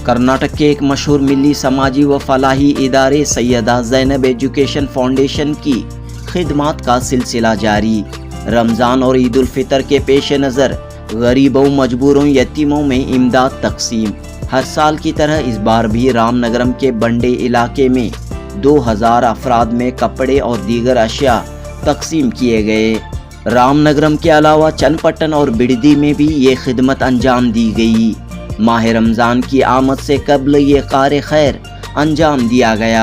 कर्नाटक के एक मशहूर मिली समाजी व फलाही इदारे सैयदा ज़ैनब एजुकेशन फाउंडेशन की खिदमात का सिलसिला जारी। रमज़ान और ईद उल फितर के पेश नज़र गरीबों, मजबूरों, यतीमों में इमदाद तकसीम। हर साल की तरह इस बार भी रामनगरम के बंडे इलाके में 2000 अफराद में कपड़े और दीगर अशिया तकसीम किए गए। रामनगरम के अलावा चन्नपट्टन और बिडदी में भी ये खिदमत अंजाम दी गई। माह रमज़ान की आमद से कबल ये कार खैर अंजाम दिया गया।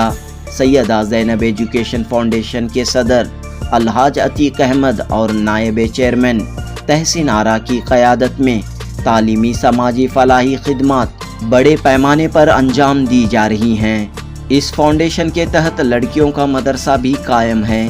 सैयदा ज़ैनब एजुकेशन फाउंडेशन के सदर अलहाज अतीक अहमद और नायब चेयरमैन तहसीन आरा की क़यादत में तालीमी, समाजी, फलाही खिदमात बड़े पैमाने पर अंजाम दी जा रही हैं। इस फाउंडेशन के तहत लड़कियों का मदरसा भी कायम है।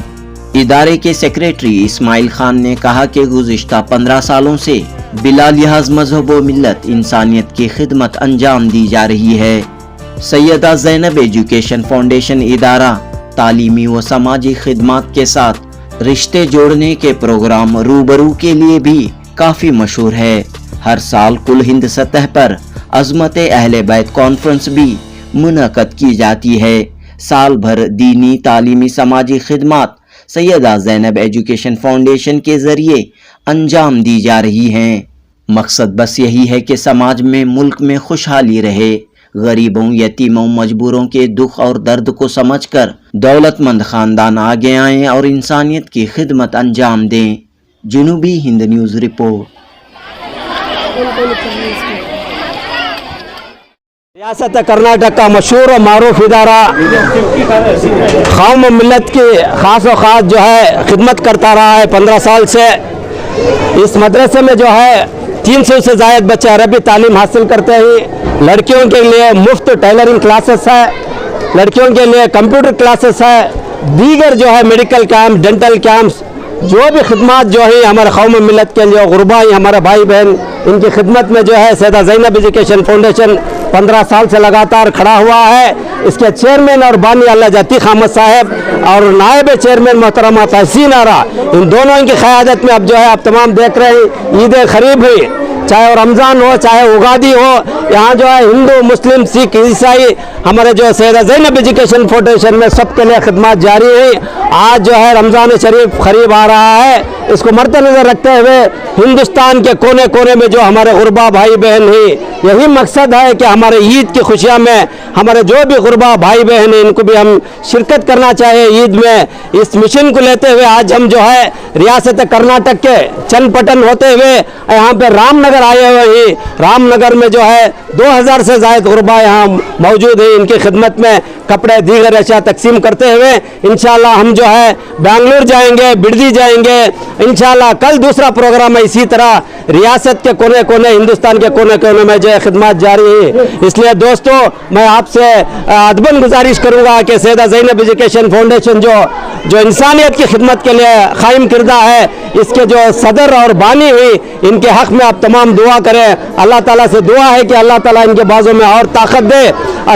इदारे के सेक्रेटरी इस्माइल खान ने कहा कि गुज़िश्ता 15 सालों से बिला लिहाज मजहब व मिल्लत इंसानियत की खिदमत अंजाम दी जा रही है। सैयदा ज़ैनब एजुकेशन फाउंडेशन इदारा तालीमी व समाजी खिदमात के साथ रिश्ते जोड़ने के प्रोग्राम रूबरू के लिए भी काफ़ी मशहूर है। हर साल कुल हिंद सतह पर अज़मत अहले बैत कॉन्फ्रेंस भी मुनक़द की जाती है। साल भर दीनी, तालीमी, समाजी खिदमात सैयदा ज़ैनब एजुकेशन फाउंडेशन के ज़रिए अंजाम दी जा रही हैं। मकसद बस यही है कि समाज में, मुल्क में खुशहाली रहे। गरीबों, यतीमों, मजबूरों के दुख और दर्द को समझकर दौलतमंद ख़ानदान आगे आएँ और इंसानियत की खिदमत अंजाम दें। जनूबी हिंद न्यूज़ रिपोर्ट। रियासत कर्नाटक का मशहूर और मारूफ इदारा कौम मिल्लत की ख़ास व ख़ास जो है खिदमत करता रहा है 15 साल से। इस मदरसे में जो है 300 से ज़ायद बच्चे अरबी तालीम हासिल करते हैं। लड़कियों के लिए मुफ्त टेलरिंग क्लासेस है, लड़कियों के लिए कंप्यूटर क्लासेस है, दीगर जो है मेडिकल कैंप, डेंटल कैंप्स, जो भी खिदमत जो है हमारे कौम मिल्लत के लिए गुरबा हमारे भाई बहन इनकी खिदमत में जो है सैयदा ज़ैनब एजुकेशन फाउंडेशन 15 साल से लगातार खड़ा हुआ है। इसके चेयरमैन और बानी अल्लाह अतीक अहमद साहब और नायब चेयरमैन मोहतरमा तहसीन आरा, इन दोनों की क़यादत में अब जो है आप तमाम देख रहे हैं ईद करीब हुई, चाहे रमज़ान हो चाहे उगादी हो, यहाँ जो है हिंदू, मुस्लिम, सिख, ईसाई हमारे जो सैयदा ज़ैनब एजुकेशन फाउंडेशन में सबके लिए खिदमत जारी है। आज जो है रमज़ान शरीफ करीब आ रहा है, इसको मद्देनज़र रखते हुए हिंदुस्तान के कोने कोने में जो हमारे गुरबा भाई बहन हैं, यही मकसद है कि हमारे ईद की खुशियाँ में हमारे जो भी गुरबा भाई बहन हैं इनको भी हम शिरकत करना चाहिए ईद में। इस मिशन को लेते हुए आज हम जो है रियासत कर्नाटक के चन्नपट्टन होते हुए यहाँ पे रामनगर आए हुए हैं। रामनगर में जो है 2000 से ज़ायद गुरबा यहाँ मौजूद है। इनकी खिदमत में कपड़े, दीगर अशिया तकसीम करते हुए इंशाल्लाह हम जो है बेंगलुरु जाएंगे, बिडदी जाएंगे। इंशाल्लाह कल दूसरा प्रोग्राम है। इसी तरह रियासत के कोने कोने, हिंदुस्तान के कोने कोने में जो है खिदमत जारी है। इसलिए दोस्तों मैं आपसे अदबन गुजारिश करूँगा कि सैयदा ज़ैनब एजुकेशन फाउंडेशन जो इंसानियत की खिदमत के लिए कायम किरदा है, इसके जो सदर और बानी हुई, इनके हक़ में आप तमाम दुआ करें। अल्लाह ताला से दुआ है कि अल्लाह ताला इनके बाजू में और ताकत दे,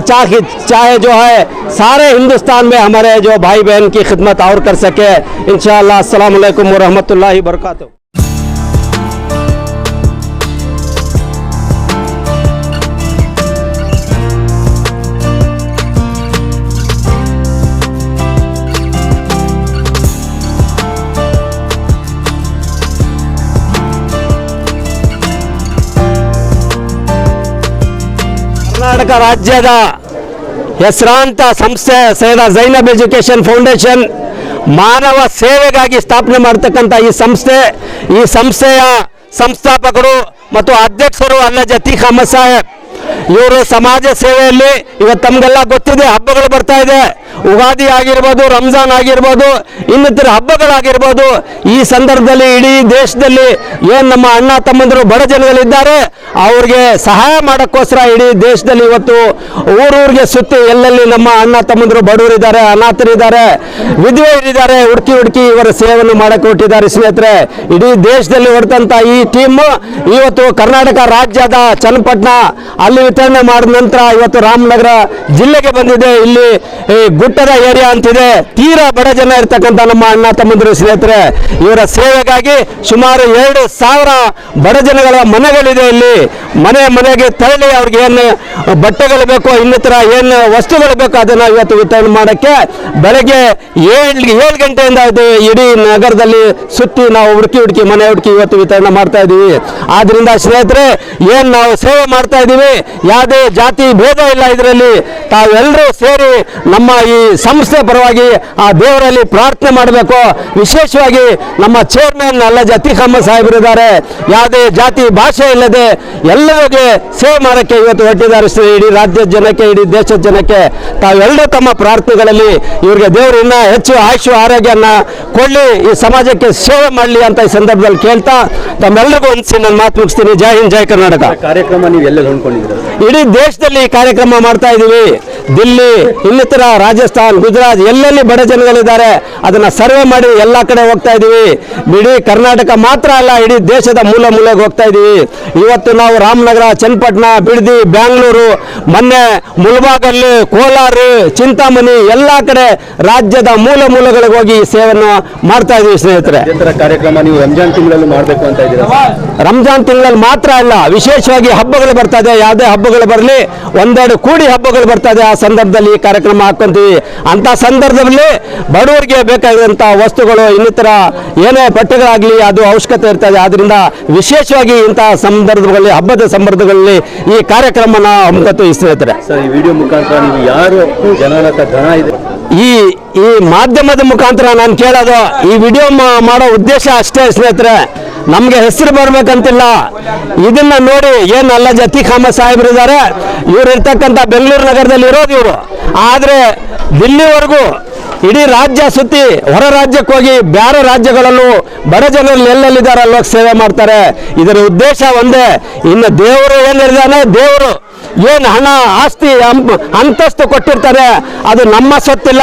चाहे जो है सारे हिंदुस्तान में हमारे जो भाई बहन की खिदमत और कर सके इंशाअल्लाह। अस्सलामु अलैकुम व रहमतुल्लाहि व बरकातुहू। ಕರ್ನಾಟಕ ರಾಜ್ಯದ ಹೆಸರಾಂತ ಸಂಸ್ಥೆ ಸೈಯದಾ ಝೈನಬ್ ಎಜುಕೇಷನ್ ಫೌಂಡೇಶನ್ ಮಾನವ ಸೇವೆಗಾಗಿ ಸ್ಥಾಪನೆ ಮಾಡತಕ್ಕಂಥ ಈ ಸಂಸ್ಥೆಯ ಸಂಸ್ಥಾಪಕರು ಮತ್ತು ಅಧ್ಯಕ್ಷರು ಅಲ್ಲಾಜ್ ಅತೀಕ್ ಅಹಮದ್ ಸಾಹೇಬ್ ಇವರು ಸಮಾಜ ಸೇವೆಯಲ್ಲಿ ಇವತ್ತು ತಮಗೆಲ್ಲ ಗೊತ್ತಿದೆ, ಹಬ್ಬಗಳು ಬರ್ತಾ ಇದೆ, ಉಗಾದಿ ಆಗಿರ್ಬೋದು, ರಂಜಾನ್ ಆಗಿರ್ಬೋದು, ಇನ್ನಿತರ ಹಬ್ಬಗಳಾಗಿರ್ಬೋದು, ಈ ಸಂದರ್ಭದಲ್ಲಿ ಇಡೀ ದೇಶದಲ್ಲಿ ಏನು ನಮ್ಮ ಅಣ್ಣ ತಮ್ಮಂದಿರು ಬಡ ಜನಗಳಿದ್ದಾರೆ ಅವ್ರಿಗೆ ಸಹಾಯ ಮಾಡೋಕ್ಕೋಸ್ಕರ ಇಡೀ ದೇಶದಲ್ಲಿ ಇವತ್ತು ಊರೂರಿಗೆ ಸುತ್ತಿ ಎಲ್ಲೆಲ್ಲಿ ನಮ್ಮ ಅಣ್ಣ ತಮ್ಮಂದಿರು ಬಡವರಿದ್ದಾರೆ, ಅನಾಥರಿದ್ದಾರೆ, ವಿಧವೆಯರಿದ್ದಾರೆ, ಹುಡುಕಿ ಇವರ ಸೇವೆಯನ್ನು ಮಾಡಕ್ಕೆ ಹೊರಟಿದ್ದಾರೆ ಸ್ನೇಹಿತರೆ। ಇಡೀ ದೇಶದಲ್ಲಿ ಹೊರಟಂತ ಈ ಟೀಮ್ ಇವತ್ತು ಕರ್ನಾಟಕ ರಾಜ್ಯದ ಚನ್ನಪಟ್ಟಣ ಅಲ್ಲಿ ವಿತರಣೆ ಮಾಡಿದ ನಂತರ ಇವತ್ತು ರಾಮನಗರ ಜಿಲ್ಲೆಗೆ ಬಂದಿದೆ. ಇಲ್ಲಿ ಗುಡ್ಡದ ಏರಿಯಾ ಅಂತಿದೆ, ತೀರಾ ಬಡ ಜನ ಇರ್ತಕ್ಕಂಥ ನಮ್ಮ ಅಣ್ಣ ತಮ್ಮಂದಿರು ಸ್ನೇಹಿತರೆ, ಇವರ ಸೇವೆಗಾಗಿ ಸುಮಾರು 2,000 ಬಡ ಜನಗಳ ಮನೆಗಳಿದೆ. ಇಲ್ಲಿ ಮನೆಗೆ ತೆರಳಿ ಅವ್ರಿಗೆ ಏನು ಬಟ್ಟೆಗಳು ಬೇಕೋ, ಇನ್ನಿತರ ಏನು ವಸ್ತುಗಳು ಬೇಕೋ ಅದನ್ನು ಇವತ್ತು ವಿತರಣೆ ಮಾಡೋಕ್ಕೆ ಬೆಳಗ್ಗೆ 7 ಗಂಟೆಯಿಂದ ಇದು ಇಡೀ ನಗರದಲ್ಲಿ ಸುತ್ತಿ ನಾವು ಹುಡುಕಿ ಮನೆ ಹುಡುಕಿ ಇವತ್ತು ವಿತರಣೆ ಮಾಡ್ತಾ ಇದ್ದೀವಿ. ಆದ್ರಿಂದ ಸ್ನೇಹಿತರೆ, ಏನು ನಾವು ಸೇವೆ ಮಾಡ್ತಾ ಇದ್ದೀವಿ, ಯಾವುದೇ ಜಾತಿ ಭೇದ ಇಲ್ಲ ಇದರಲ್ಲಿ. ತಾವೆಲ್ಲರೂ ಸೇರಿ ನಮ್ಮ ಈ ಸಂಸ್ಥೆ ಪರವಾಗಿ ಆ ದೇವರಲ್ಲಿ ಪ್ರಾರ್ಥನೆ ಮಾಡಬೇಕು. ವಿಶೇಷವಾಗಿ ನಮ್ಮ ಚೇರ್ಮನ್ ಅಲ್ಲಾಜ್ ಅತೀಕ್ ಅಹಮದ್ ಸಾಹೇಬರಿದ್ದಾರೆ, ಯಾವುದೇ ಜಾತಿ ಭಾಷೆ ಇಲ್ಲದೆ ಎಲ್ಲರಿಗೆ ಸೇವೆ ಮಾಡೋಕ್ಕೆ ಇವತ್ತು ಹೊರಟಿದ್ದಾರೆ. ಇಡೀ ರಾಜ್ಯದ ಜನಕ್ಕೆ, ಇಡೀ ದೇಶದ ಜನಕ್ಕೆ ತಾವೆಲ್ಲರೂ ತಮ್ಮ ಪ್ರಾರ್ಥನೆಗಳಲ್ಲಿ ಇವರಿಗೆ ದೇವರು ಇನ್ನೂ ಹೆಚ್ಚು ಆಯುಷು ಆರೋಗ್ಯನ ಕೊಡಲಿ, ಈ ಸಮಾಜಕ್ಕೆ ಸೇವೆ ಮಾಡಲಿ ಅಂತ ಈ ಸಂದರ್ಭದಲ್ಲಿ ಕೇಳ್ತಾ ತಮ್ಮೆಲ್ಲರಿಗೂ ಹೊಂದಿಸಿ ನಾನು ಮಾತು ಮುಗಿಸ್ತೀನಿ. ಜೈ ಹಿಂದ್, ಜೈ ಕರ್ನಾಟಕ. ಕಾರ್ಯಕ್ರಮ ನೀವು ಎಲ್ಲ ಹೊಂದ್ಕೊಂಡಿದ್ದೀರಾ? ಇಡೀ ದೇಶದಲ್ಲಿ ಕಾರ್ಯಕ್ರಮ ಮಾಡ್ತಾ ಇದ್ದೀವಿ. ದಿಲ್ಲಿ, ಇನ್ನಿತರ ರಾಜಸ್ಥಾನ್, ಗುಜರಾತ್ ಎಲ್ಲೆಲ್ಲಿ ಬಡ ಜನಗಳಿದ್ದಾರೆ ಅದನ್ನ ಸರ್ವೆ ಮಾಡಿ ಎಲ್ಲ ಕಡೆ ಹೋಗ್ತಾ ಇದ್ದೀವಿ. ಇಡೀ ಕರ್ನಾಟಕ ಮಾತ್ರ ಅಲ್ಲ, ಇಡೀ ದೇಶದ ಮೂಲೆಗೆ ಹೋಗ್ತಾ ಇದ್ದೀವಿ. ಇವತ್ತು ನಾವು ರಾಮನಗರ, ಚನ್ನಪಟ್ಟಣ, ಬಿಡದಿ, ಬ್ಯಾಂಗ್ಳೂರು, ಮೊನ್ನೆ ಮುಳಬಾಗಲ್ಲಿ, ಕೋಲಾರ, ಚಿಂತಾಮಣಿ ಎಲ್ಲ ಕಡೆ ರಾಜ್ಯದ ಮೂಲೆಗಳಿಗೆ ಹೋಗಿ ಈ ಸೇವೆಯನ್ನು ಮಾಡ್ತಾ ಇದ್ದೀವಿ ಸ್ನೇಹಿತರೆ. ಕಾರ್ಯಕ್ರಮ ನೀವು ರಂಜಾನ್ ತಿಂಗಳಲ್ಲಿ ಮಾಡಬೇಕು ಅಂತ ಇದ್ದೀರಾ? ರಂಜಾನ್ ತಿಂಗಳಲ್ಲಿ ಮಾತ್ರ ಅಲ್ಲ, ವಿಶೇಷವಾಗಿ ಹಬ್ಬಗಳು ಬರ್ತಾ ಇದೆ. ಯಾವುದೇ ಹಬ್ಬಗಳು ಬರಲಿ, ಒಂದೆರಡು ಕೂಡಿ ಹಬ್ಬಗಳು ಬರ್ತಾ ಇದೆ, ಆ ಸಂದರ್ಭದಲ್ಲಿ ಈ ಕಾರ್ಯಕ್ರಮ ಹಾಕೊಂತೀವಿ. ಅಂತ ಸಂದರ್ಭದಲ್ಲಿ ಬಡವರಿಗೆ ಬೇಕಾದಂಥ ವಸ್ತುಗಳು, ಇನ್ನಿತರ ಏನೇ ಬಟ್ಟೆಗಳಾಗಲಿ ಅದು ಅವಶ್ಯಕತೆ ಇರ್ತದೆ. ಆದ್ರಿಂದ ವಿಶೇಷವಾಗಿ ಇಂತಹ ಸಂದರ್ಭಗಳಲ್ಲಿ, ಹಬ್ಬದ ಸಂದರ್ಭಗಳಲ್ಲಿ ಈ ಕಾರ್ಯಕ್ರಮನ ಹಮ್ಮಿಕೊಳ್ತೀವಿ ಸ್ನೇಹಿತರೆ. ಸರ್, ಈ ವಿಡಿಯೋ ಮುಖಾಂತರ ನೀವು ಯಾರು ಜನರ ಧನ ಇದೆ ಈ ಮಾಧ್ಯಮದ ಮುಖಾಂತರ ನಾನು ಕೇಳೋದು, ಈ ವಿಡಿಯೋ ಮಾಡೋ ಉದ್ದೇಶ ಅಷ್ಟೇ ಸ್ನೇಹಿತರೆ. ನಮಗೆ ಹೆಸರು ಬರಬೇಕಂತಿಲ್ಲ. ಇದನ್ನ ನೋಡಿ ಏನು ಅಲ್ಲಾಜ್ ಅತೀಕ್ ಅಹಮದ್ ಸಾಹೇಬ್ರು ಇದ್ದಾರೆ, ಇವ್ರು ಇರ್ತಕ್ಕಂಥ ಬೆಂಗಳೂರು ನಗರದಲ್ಲಿ ಇರೋದು ಇವರು. ಆದರೆ ದಿಲ್ಲಿವರೆಗೂ ಇಡೀ ರಾಜ್ಯ ಸುತ್ತಿ ಹೊರ ರಾಜ್ಯಕ್ಕೆ ಹೋಗಿ ಬೇರೆ ರಾಜ್ಯಗಳಲ್ಲೂ ಬಡ ಜನರು ಎಲ್ಲೆಲ್ಲಿದ್ದಾರೆ ಅಲ್ಲೋಗಿ ಸೇವೆ ಮಾಡ್ತಾರೆ. ಇದರ ಉದ್ದೇಶ ಒಂದೇ. ಇನ್ನು ದೇವರು ಏನಿರ್ತಾನೆ, ದೇವರು ಏನು ಹಣ ಆಸ್ತಿ ಅಂತಸ್ತು ಕೊಟ್ಟಿರ್ತಾರೆ ಅದು ನಮ್ಮ ಸೊತ್ತಿಲ್ಲ,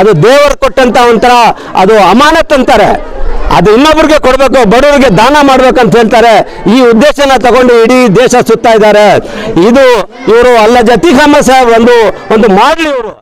ಅದು ದೇವರು ಕೊಟ್ಟಂತ ಒಂಥರ ಅದು ಅಮಾನತ್ ಅಂತಾರೆ. ಅದು ಇನ್ನೊಬ್ರಿಗೆ ಕೊಡಬೇಕು, ಬಡವರಿಗೆ ದಾನ ಮಾಡ್ಬೇಕಂತ ಹೇಳ್ತಾರೆ. ಈ ಉದ್ದೇಶನ ತಗೊಂಡು ಇಡೀ ದೇಶ ಸುತ್ತಾ ಇದ್ದಾರೆ. ಇದು ಇವರು ಅಲ್ಲಾಜ್ ಅತೀಕ್ ಅಹಮದ್ ಸಾಹೇಬ್ ಒಂದು ಮಾಡಲಿ ಇವರು.